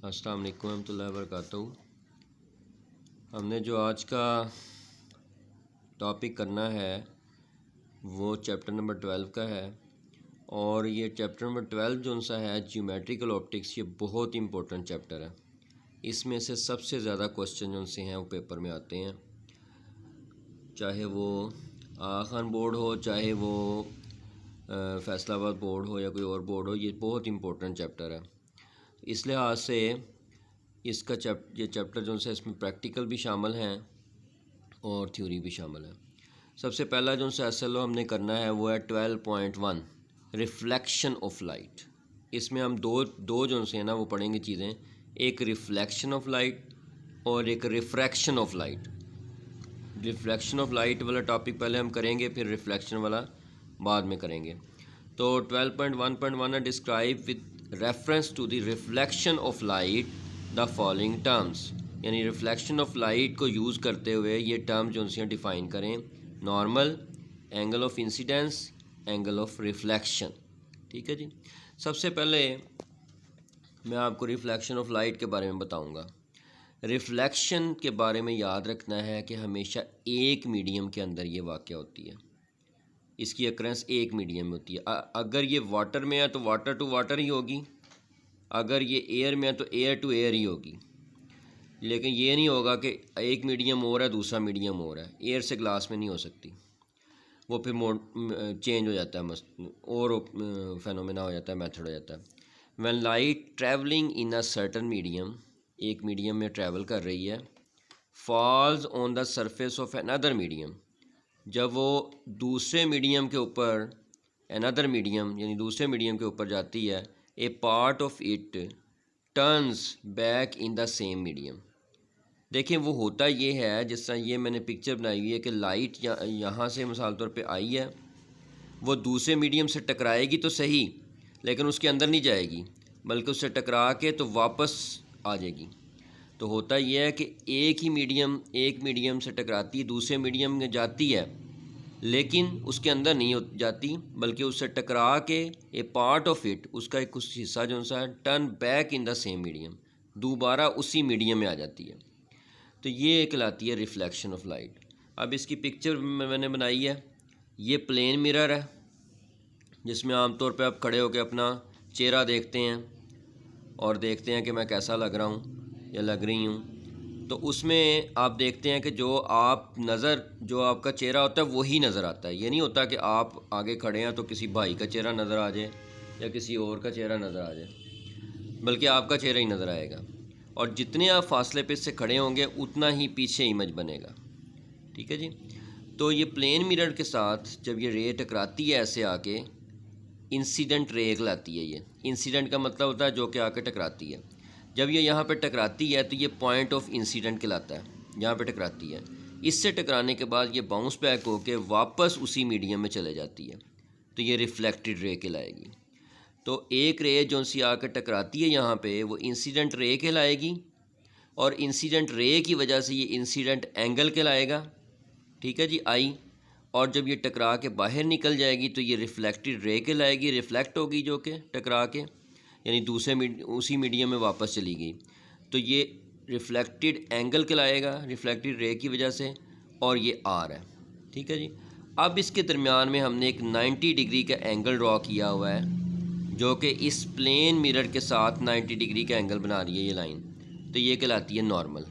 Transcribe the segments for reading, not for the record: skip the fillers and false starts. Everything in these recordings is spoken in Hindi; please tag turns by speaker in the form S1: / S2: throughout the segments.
S1: अस्सलाम वालेकुम रहमतुल्लाहि व बरकातहू। हमने जो आज का टॉपिक करना है वो चैप्टर नंबर 12 का है, और ये चैप्टर नंबर 12 जो सा है ज्योमेट्रिकल ऑप्टिक्स, ये बहुत इंपॉर्टेंट चैप्टर है। इसमें से सबसे ज़्यादा क्वेश्चन जो से हैं वो पेपर में आते हैं, चाहे वो आगा खान बोर्ड हो, चाहे वो फैसलाबाद बोर्ड हो या कोई और बोर्ड हो। ये बहुत इंपॉर्टेंट चैप्टर है। इस लिहाज से इसका ये चैप्टर जो है इसमें प्रैक्टिकल भी शामिल हैं और थ्योरी भी शामिल है। सबसे पहला जो सा SLO हमने करना है वो है 12.1 रिफ्लेक्शन ऑफ लाइट। इसमें हम दो जो से हैं ना वो पढ़ेंगे चीज़ें, एक रिफ्लेक्शन ऑफ लाइट और एक refraction of light. Reflection of light वाला टॉपिक पहले हम करेंगे, फिर रिफ्लेक्शन वाला बाद में करेंगे। तो 12.1.1 describe with reference to the reflection of light the following terms, यानी रिफ्लेक्शन ऑफ लाइट को यूज़ करते हुए ये टर्म जो से डिफ़ाइन करें। Normal, angle of incidence, angle of reflection. ठीक है जी। सबसे पहले मैं आपको रिफ्लेक्शन ऑफ लाइट के बारे में बताऊंगा। रिफ्लेक्शन के बारे में याद रखना है कि हमेशा एक मीडियम के अंदर ये वाक़या होती है, इसकी अक्रेंस एक मीडियम में होती है। अगर ये वाटर में है तो वाटर टू वाटर ही होगी, अगर ये एयर में है तो एयर टू एयर ही होगी। लेकिन ये नहीं होगा कि एक मीडियम और है दूसरा मीडियम और है, एयर से ग्लास में नहीं हो सकती, वो फिर मोड चेंज हो जाता है, और फेनोमेना हो जाता है, मेथड हो जाता है। When light travelling in a certain medium, एक मीडियम में ट्रैवल कर रही है, falls on the surface of another medium, जब वो दूसरे मीडियम के ऊपर, अनदर मीडियम यानी दूसरे मीडियम के ऊपर जाती है, a part of it turns back in the same medium. देखिए वो होता ये है, जिस तरह ये मैंने पिक्चर बनाई हुई है कि लाइट यहाँ से मिसाल तौर पे आई है, वो दूसरे मीडियम से टकराएगी तो सही, लेकिन उसके अंदर नहीं जाएगी, बल्कि उससे टकरा के तो वापस आ जाएगी। तो होता यह है कि एक मीडियम से टकराती है, दूसरे मीडियम में जाती है, लेकिन उसके अंदर नहीं जाती, बल्कि उससे टकरा के ए पार्ट ऑफ इट, उसका एक कुछ हिस्सा जो सा turn back in the same medium, दोबारा उसी मीडियम में आ जाती है। तो ये कहलाती है रिफ्लेक्शन ऑफ लाइट। अब इसकी पिक्चर मैंने बनाई है, ये प्लेन मिरर है, जिसमें आमतौर पे आप खड़े होकर अपना चेहरा देखते हैं और देखते हैं कि मैं कैसा लग रहा हूँ या लग रही हूँ। तो उसमें आप देखते हैं कि जो आपका चेहरा होता है वही नज़र आता है। ये नहीं होता कि आप आगे खड़े हैं तो किसी भाई का चेहरा नज़र आ जाए या किसी और का चेहरा नज़र आ जाए, बल्कि आपका चेहरा ही नज़र आएगा, और जितने आप फासले पे से खड़े होंगे उतना ही पीछे इमेज बनेगा। ठीक है जी। तो ये प्लेन मिरर के साथ जब ये रे टकराती है ऐसे आके, इंसिडेंट रे कहलाती है। ये इंसिडेंट का मतलब होता है जो कि आके टकराती है। जब ये यहाँ पे टकराती है तो ये पॉइंट ऑफ इंसिडेंट कहलाता है, यहाँ पे टकराती है। इससे टकराने के बाद ये बाउंस बैक होके वापस उसी मीडियम में चले जाती है, तो ये रिफ्लेक्टेड रे कहलाएगी। तो एक रे जो सी आकर टकराती है यहाँ पे, वो इंसिडेंट रे कहलाएगी, और इंसिडेंट रे की वजह से ये इंसिडेंट एंगल कहलाएगा। ठीक है जी, आई। और जब ये टकरा के बाहर निकल जाएगी तो ये रिफ्लेक्टेड रे कहलाएगी, रिफ्लेक्ट होगी जो कि टकरा के, यानी उसी मीडियम में वापस चली गई, तो ये रिफ्लेक्टेड एंगल कहलाएगा रिफ्लेक्टेड रे की वजह से, और ये आर है। ठीक है जी। अब इसके दरमियान में हमने एक 90 डिग्री का एंगल ड्रॉ किया हुआ है, जो कि इस प्लेन मिरर के साथ 90 डिग्री का एंगल बना रही है ये लाइन, तो ये कहलाती है नॉर्मल।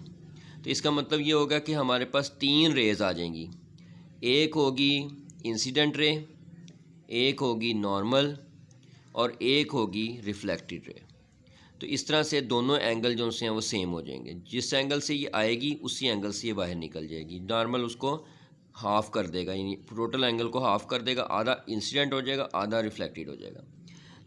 S1: तो इसका मतलब ये होगा कि हमारे पास 3 रेज़ आ जाएंगी, एक होगी इंसिडेंट रे, एक होगी नॉर्मल, और एक होगी रिफ्लेक्टेड रे। तो इस तरह से दोनों एंगल जो से हैं वो सेम हो जाएंगे। जिस एंगल से ये आएगी उसी एंगल से ये बाहर निकल जाएगी। नॉर्मल उसको हाफ़ कर देगा, यानी टोटल एंगल को हाफ़ कर देगा, आधा इंसिडेंट हो जाएगा, आधा रिफ्लेक्टेड हो जाएगा।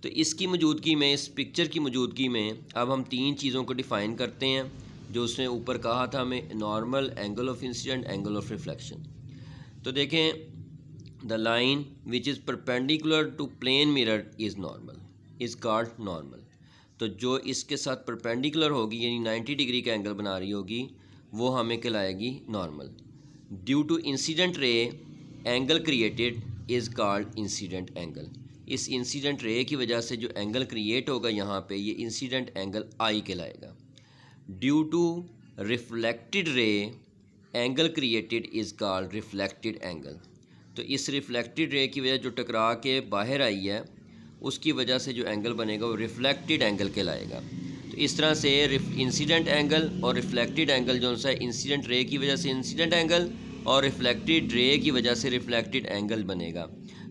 S1: तो इसकी मौजूदगी में, इस पिक्चर की मौजूदगी में, अब हम 3 चीज़ों को डिफ़ाइन करते हैं जो उसने ऊपर कहा था हमें, normal, angle of incident, angle of reflection. तो देखें, the line which is perpendicular to plane mirror is normal, is called normal. तो जो इसके साथ परपेंडिकुलर होगी, यानी 90 डिग्री का एंगल बना रही होगी, वो हमें कहलाएगी normal. Due to incident ray angle created is called incident angle. इस इंसिडेंट रे की वजह से जो एंगल क्रिएट होगा यहाँ पे, ये इंसिडेंट एंगल आई कहलाएगा। Due to reflected ray angle created is called reflected angle. तो इस रिफ्लेक्टेड रे की वजह जो टकरा के बाहर आई है उसकी वजह से जो एंगल बनेगा वो रिफ्लेक्टेड एंगल कहलाएगा। तो इस तरह से इंसिडेंट एंगल और रिफ्लेक्टेड एंगल जो सा इंसिडेंट रे की वजह से इंसिडेंट एंगल और रिफ्लेक्टेड रे की वजह से रिफ्लेक्टेड एंगल बनेगा।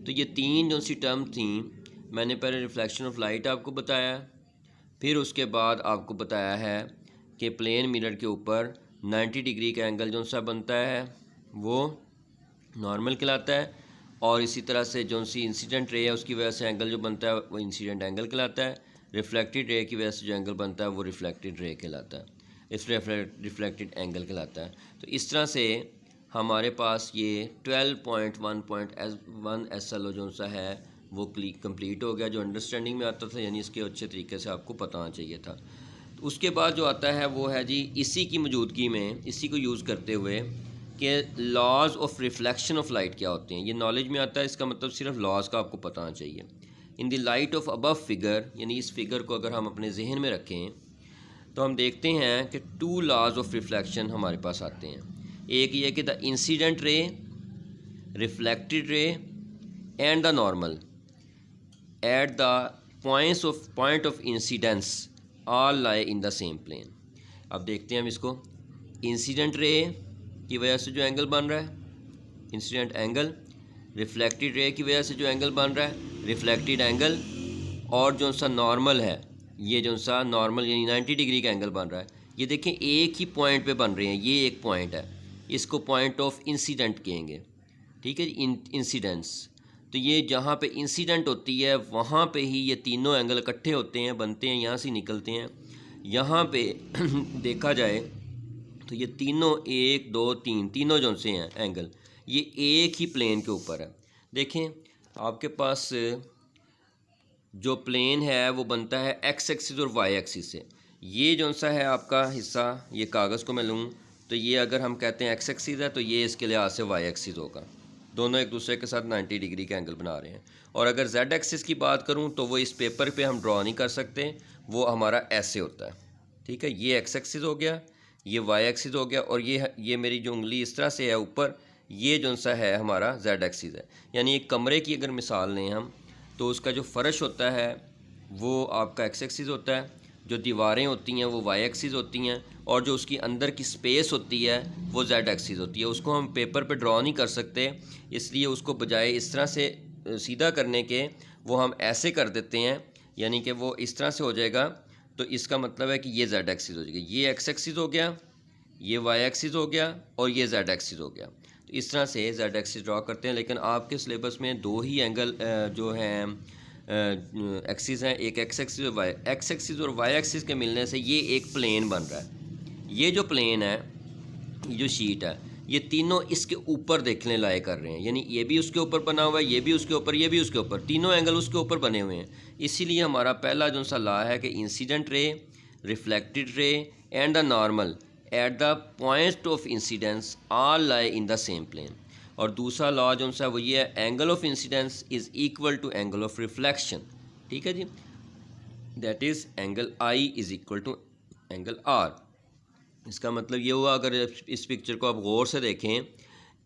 S1: तो ये तीन जो सी टर्म थी, मैंने पहले रिफ्लेक्शन ऑफ लाइट आपको बताया, फिर उसके बाद आपको बताया है कि प्लेन मिरर के ऊपर 90 डिग्री का एंगल जो सा बनता है वो नॉर्मल कहलाता है, और इसी तरह से जो सी इंसिडेंट रे है उसकी वजह से एंगल जो बनता है वो इंसिडेंट एंगल कहलाता है। रिफ्लेक्टेड रे की वजह से जो एंगल बनता है वो रिफ्लेक्टेड रे कहलाता है, इस रिफ्लेक्टेड एंगल कहलाता है। तो इस तरह से हमारे पास ये 12.1.1 SLO जो सा है वो कंप्लीट हो गया, जो अंडरस्टैंडिंग में आता था, यानी इसके अच्छे तरीके से आपको पता होना चाहिए था। तो उसके बाद जो आता है वो है जी इसी की मौजूदगी में, इसी को यूज़ करते हुए कि laws of reflection of light क्या होते हैं। ये नॉलेज में आता है, इसका मतलब सिर्फ लॉज का आपको पता होना चाहिए। In the light of above figure, यानी इस फिगर को अगर हम अपने जहन में रखें तो हम देखते हैं कि 2 लॉज ऑफ रिफ्लेक्शन हमारे पास आते हैं। एक ये कि the incident ray, reflected ray and the normal at the point of incidence all lie in the same plane. अब देखते हैं हम इसको। इंसिडेंट रे की वजह से जो एंगल बन रहा है इंसिडेंट एंगल, रिफ्लेक्टेड रे की वजह से जो एंगल बन रहा है रिफ्लेक्टेड एंगल, और जो सा नॉर्मल है, ये जो सा नॉर्मल यानी 90 डिग्री का एंगल बन रहा है, ये देखें एक ही पॉइंट पे बन रहे हैं। ये एक पॉइंट है, इसको पॉइंट ऑफ इंसिडेंट कहेंगे, ठीक है, इंसिडेंस। तो ये जहाँ पे इंसिडेंट होती है वहाँ पे ही ये तीनों एंगल इकट्ठे होते हैं, बनते हैं, यहाँ से निकलते हैं। यहाँ पे देखा जाए तो ये तीनों 1 2 3 तीनों जो से हैं एंगल, ये एक ही प्लेन के ऊपर है। देखें आपके पास जो प्लेन है वो बनता है एक्स एक्सिस और वाई एक्सिस से। ये जो सा है आपका हिस्सा, ये कागज़ को मैं लूँ तो ये अगर हम कहते हैं एक्स एक्सिस है तो ये इसके लिहाज से वाई एक्सिस होगा। दोनों एक दूसरे के साथ 90 डिग्री का एंगल बना रहे हैं। और अगर जेड एक्सिस की बात करूँ तो वो इस पेपर पे हम ड्रॉ नहीं कर सकते, वो हमारा ऐसे होता है, ठीक है। ये एक्स एक्सिस हो गया, ये वाई एक्सिस हो गया, और ये मेरी जो उंगली इस तरह से है ऊपर, ये जो सा है हमारा जेड एक्सिस है। यानी एक कमरे की अगर मिसाल लें हम तो उसका जो फ़र्श होता है वो आपका एक्स एक्सिस होता है, जो दीवारें होती हैं वो वाई एक्सिस होती हैं, और जो उसकी अंदर की स्पेस होती है वो जेड एक्सिस होती है। उसको हम पेपर पे ड्रॉ नहीं कर सकते, इसलिए उसको बजाय इस तरह से सीधा करने के वो हम ऐसे कर देते हैं, यानी कि वो इस तरह से हो जाएगा। तो इसका मतलब है कि ये जेड एक्सिस हो जाएगा, ये एक्स एक्सिस हो गया, ये वाई एक्सिस हो गया, और ये जेड एक्सिस हो गया। तो इस तरह से जेड एक्सिस ड्रॉ करते हैं। लेकिन आपके सिलेबस में 2 ही एंगल जो हैं एक्सिस हैं, एक एक्स एक्सिस और वाई एक्स एक्सिस और वाई एक्सिस के मिलने से ये एक प्लेन बन रहा है। ये जो प्लेन है, ये जो शीट है, ये तीनों इसके ऊपर देखने लायक कर रहे हैं, यानी ये भी उसके ऊपर बना हुआ है, ये भी उसके ऊपर, ये भी उसके ऊपर, तीनों एंगल उसके ऊपर बने हुए हैं। इसीलिए हमारा पहला जो सा लॉ है कि incident ray, reflected ray and the normal at the point of incidence all lie in the same plane. और दूसरा लॉ जो सा वो ये है, angle of incidence is equal to angle of reflection, ठीक है जी। That is angle i is equal to angle r. इसका मतलब ये हुआ, अगर इस पिक्चर को आप गौर से देखें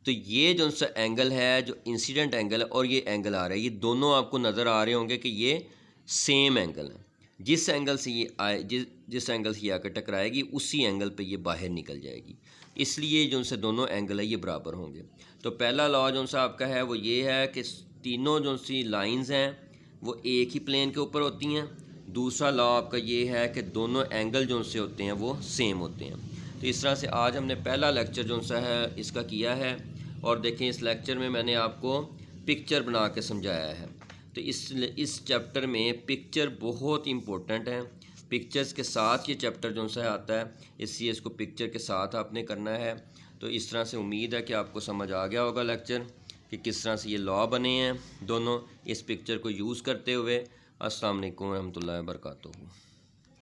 S1: तो ये जो सा एंगल है, जो इंसिडेंट एंगल है, और ये एंगल आ रहा है, ये दोनों आपको नज़र आ रहे होंगे कि ये सेम एंगल है। जिस एंगल से ये आए, जिस एंगल से ये आकर टकराएगी उसी एंगल पे ये बाहर निकल जाएगी। इसलिए जो से दोनों एंगल है ये बराबर होंगे। तो पहला लॉ जो सा आपका है वो ये है कि तीनों जो सी लाइंस हैं वो एक ही प्लेन के ऊपर होती हैं। दूसरा लॉ आपका ये है कि दोनों एंगल जो से होते हैं वो सेम होते हैं। तो इस तरह से आज हमने पहला लेक्चर जो सा है इसका किया है। और देखें इस लेक्चर में मैंने आपको पिक्चर बना के समझाया है। तो इस चैप्टर में पिक्चर बहुत इम्पोर्टेंट है। पिक्चर्स के साथ ये चैप्टर जो सा आता है, इसलिए इसको पिक्चर के साथ आपने करना है। तो इस तरह से उम्मीद है कि आपको समझ आ गया होगा लेक्चर कि किस तरह से ये लॉ बने हैं दोनों इस पिक्चर को यूज़ करते हुए। अस्सलाम वालेकुम रहमतुल्लाहि व बरकातुहू।